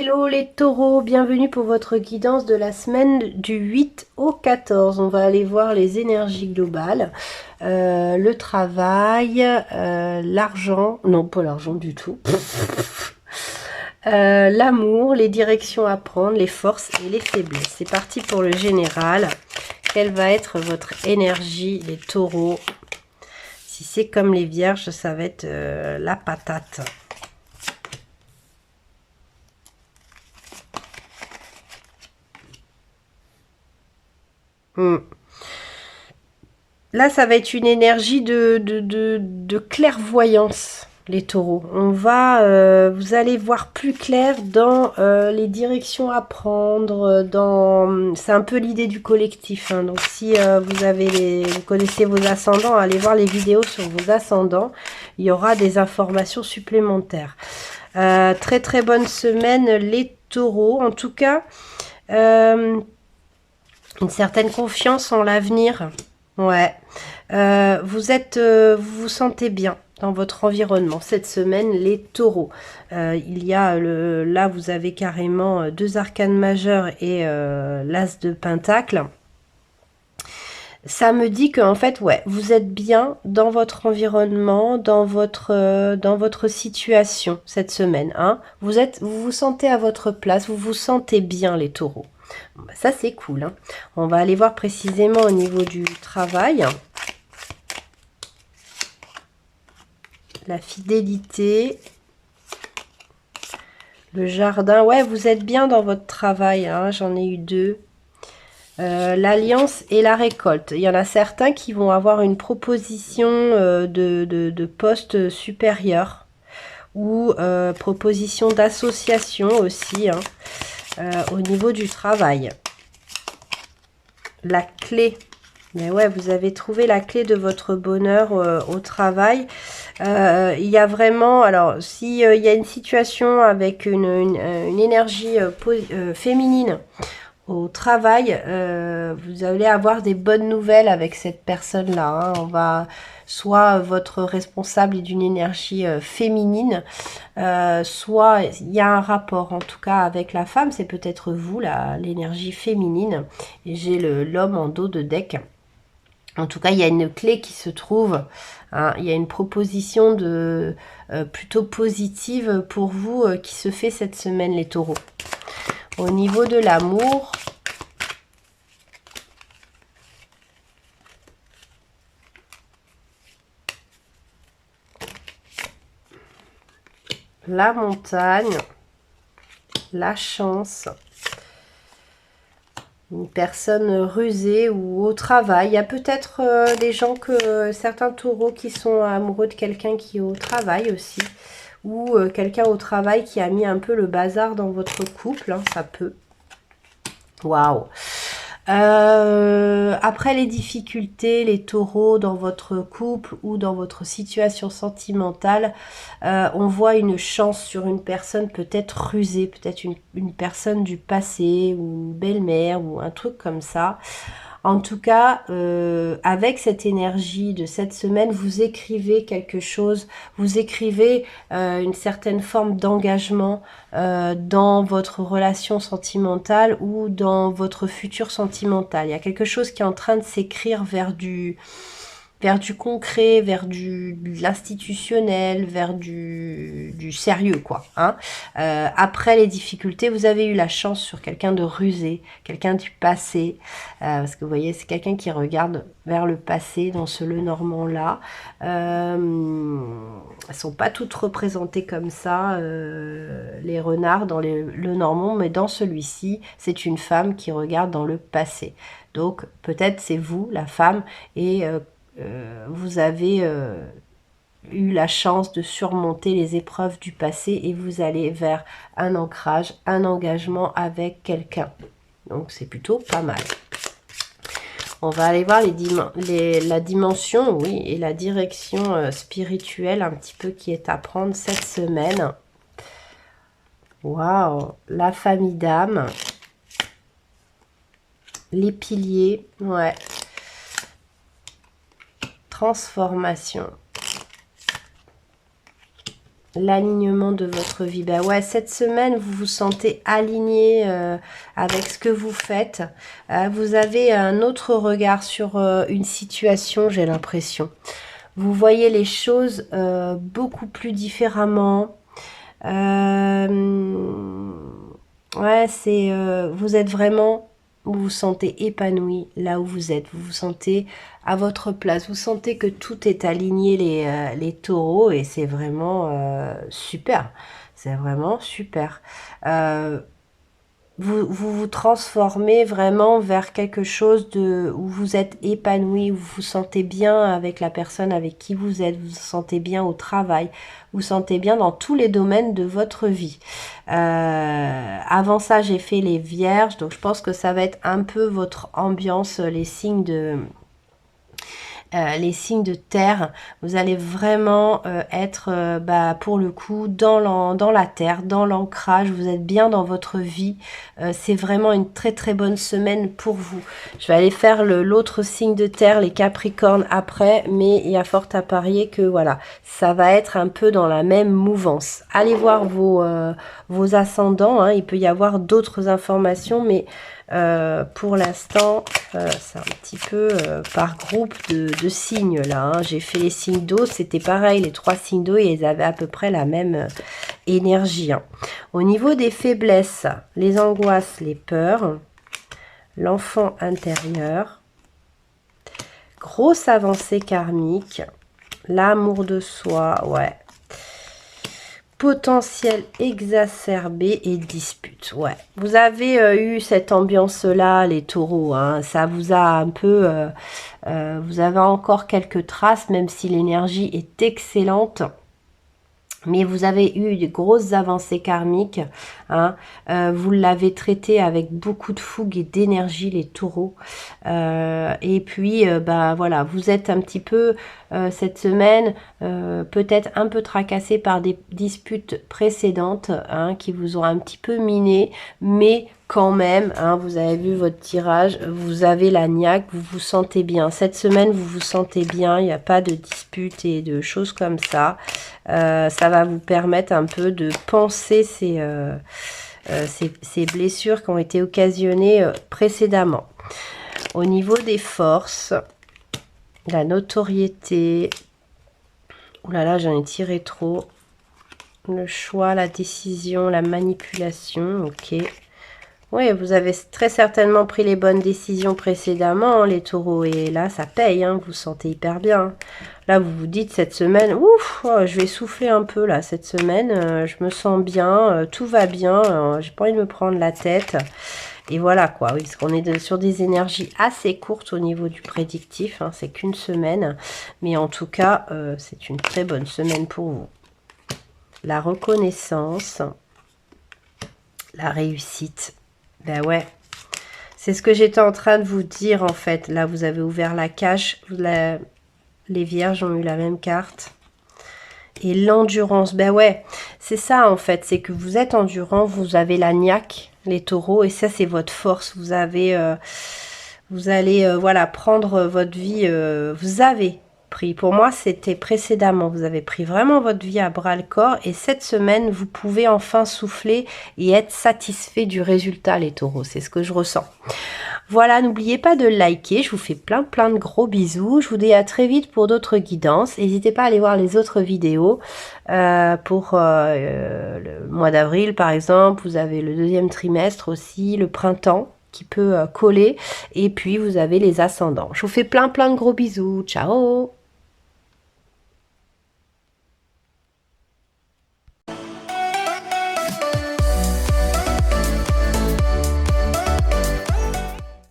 Hello les taureaux, bienvenue pour votre guidance de la semaine du 8 au 14. On va aller voir les énergies globales, le travail, l'argent, non pas l'argent du tout, l'amour, les directions à prendre, les forces et les faiblesses. C'est parti pour le général. Quelle va être votre énergie les taureaux? Si c'est comme les vierges, ça va être la patate. Là, ça va être une énergie de clairvoyance, les taureaux. Vous allez voir plus clair dans les directions à prendre. C'est un peu l'idée du collectif. Hein. Donc, si vous connaissez vos ascendants, allez voir les vidéos sur vos ascendants. Il y aura des informations supplémentaires. Très très bonne semaine, les taureaux. En tout cas, une certaine confiance en l'avenir. Ouais, vous vous sentez bien dans votre environnement cette semaine, les taureaux. Là, vous avez carrément deux arcanes majeures et l'as de pentacle. Ça me dit qu'en fait, ouais, vous êtes bien dans votre environnement, dans votre situation cette semaine. Hein. Vous vous sentez à votre place, vous vous sentez bien, les taureaux. Bon, bah ça, c'est cool. Hein. On va aller voir précisément au niveau du travail. La fidélité. Le jardin. Ouais, vous êtes bien dans votre travail. Hein. J'en ai eu deux. L'alliance et la récolte. Il y en a certains qui vont avoir une proposition de poste supérieur ou proposition d'association aussi hein, au niveau du travail. La clé. Mais ouais, vous avez trouvé la clé de votre bonheur au travail. Il y a vraiment, alors, si il y a une situation avec une énergie féminine au travail, vous allez avoir des bonnes nouvelles avec cette personne-là. Hein. Soit votre responsable est d'une énergie féminine, soit il y a un rapport en tout cas avec la femme, c'est peut-être vous, l'énergie féminine. Et j'ai l'homme en dos de deck. En tout cas, il y a une clé qui se trouve. Hein, il y a une proposition plutôt positive pour vous qui se fait cette semaine, les taureaux. Au niveau de l'amour, la montagne, la chance, une personne rusée ou au travail. Il y a peut-être des gens certains taureaux qui sont amoureux de quelqu'un qui est au travail aussi. Ou quelqu'un au travail qui a mis un peu le bazar dans votre couple, hein, ça peut. Waouh! Après les difficultés, les taureaux dans votre couple ou dans votre situation sentimentale, on voit une chance sur une personne peut-être rusée, peut-être une personne du passé ou une belle-mère ou un truc comme ça. En tout cas, avec cette énergie de cette semaine, vous écrivez quelque chose, vous écrivez une certaine forme d'engagement dans votre relation sentimentale ou dans votre futur sentimental. Il y a quelque chose qui est en train de s'écrire vers du concret, vers de l'institutionnel, vers du sérieux, quoi. Hein. Après les difficultés, vous avez eu la chance sur quelqu'un de rusé, quelqu'un du passé, parce que vous voyez, c'est quelqu'un qui regarde vers le passé dans ce Lenormand-là. Elles sont pas toutes représentées comme ça, les renards dans les Lenormand, mais dans celui-ci, c'est une femme qui regarde dans le passé. Donc, peut-être c'est vous, la femme, et vous avez eu la chance de surmonter les épreuves du passé et vous allez vers un ancrage, un engagement avec quelqu'un. Donc c'est plutôt pas mal. On va aller voir la dimension, oui, et la direction spirituelle un petit peu qui est à prendre cette semaine. Waouh, la famille d'âme, les piliers, ouais. Transformation. L'alignement de votre vie. Ben ouais, cette semaine, vous vous sentez aligné avec ce que vous faites. Vous avez un autre regard sur une situation, j'ai l'impression. Vous voyez les choses beaucoup plus différemment. Ouais, c'est... vous êtes vraiment... Vous vous sentez épanoui là où vous êtes. Vous vous sentez à votre place. Vous sentez que tout est aligné, les taureaux. Et c'est vraiment super. C'est vraiment super. Vous transformez vraiment vers quelque chose où vous êtes épanoui, où vous vous sentez bien avec la personne avec qui vous êtes, vous vous sentez bien au travail, vous vous sentez bien dans tous les domaines de votre vie. Avant ça, j'ai fait les vierges, donc je pense que ça va être un peu votre ambiance, les signes de terre. Vous allez vraiment être pour le coup dans la terre, dans l'ancrage. Vous êtes bien dans votre vie. C'est vraiment une très très bonne semaine pour vous. Je vais aller faire l'autre signe de terre, les Capricornes, après, mais il y a fort à parier que voilà, ça va être un peu dans la même mouvance. Allez voir vos ascendants, hein. Il peut y avoir d'autres informations, mais pour l'instant, c'est un petit peu par groupe de signes là. Hein. J'ai fait les signes d'eau, c'était pareil, les 3 signes d'eau, et ils avaient à peu près la même énergie. Hein. Au niveau des faiblesses, les angoisses, les peurs, l'enfant intérieur, grosse avancée karmique, l'amour de soi, ouais. Potentiel exacerbé et dispute. Ouais, vous avez eu cette ambiance-là, les taureaux. Hein. Ça vous a un peu... vous avez encore quelques traces, même si l'énergie est excellente. Mais vous avez eu de grosses avancées karmiques. Hein. Vous l'avez traité avec beaucoup de fougue et d'énergie, les taureaux. Et puis, voilà, vous êtes un petit peu, cette semaine, peut-être un peu tracassé par des disputes précédentes, hein, qui vous ont un petit peu miné. Mais quand même, hein, vous avez vu votre tirage, vous avez la niaque, vous vous sentez bien. Cette semaine, vous vous sentez bien, il n'y a pas de disputes et de choses comme ça. Ça va vous permettre un peu de penser ces blessures qui ont été occasionnées précédemment. Au niveau des forces, la notoriété, oh là là, j'en ai tiré trop. Le choix, la décision, la manipulation, ok. Oui, vous avez très certainement pris les bonnes décisions précédemment, hein, les taureaux. Et là, ça paye, hein, vous vous sentez hyper bien. Là, vous vous dites cette semaine, ouf, oh, je vais souffler un peu là, cette semaine. Je me sens bien, tout va bien. J'ai pas envie de me prendre la tête. Et voilà quoi, oui, parce qu'on est sur des énergies assez courtes au niveau du prédictif. Hein, c'est qu'une semaine. Mais en tout cas, c'est une très bonne semaine pour vous. La reconnaissance, la réussite. Ben ouais, c'est ce que j'étais en train de vous dire en fait. Là, vous avez ouvert la cache. Les vierges ont eu la même carte. Et l'endurance, ben ouais, c'est ça en fait. C'est que vous êtes endurant, vous avez la niaque, les taureaux. Et ça, c'est votre force. Vous allez voilà, prendre votre vie. Vous avez pris. Pour moi, c'était précédemment. Vous avez pris vraiment votre vie à bras le corps. Et cette semaine, vous pouvez enfin souffler et être satisfait du résultat, les taureaux. C'est ce que je ressens. Voilà, n'oubliez pas de liker. Je vous fais plein de gros bisous. Je vous dis à très vite pour d'autres guidances. N'hésitez pas à aller voir les autres vidéos. Pour le mois d'avril, par exemple, vous avez le 2e trimestre aussi, le printemps qui peut coller. Et puis, vous avez les ascendants. Je vous fais plein de gros bisous. Ciao!